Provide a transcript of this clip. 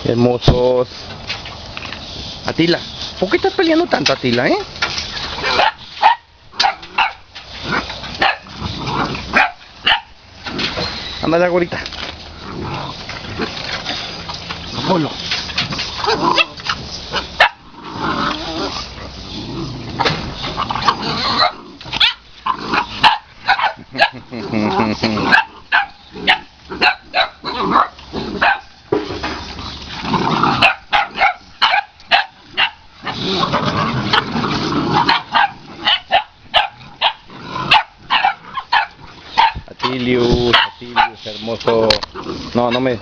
Hermosos. Atila, ¿por qué estás peleando tanto, Atila, Anda ya, gorita. Apolo. Atilius, hermoso. No, no me...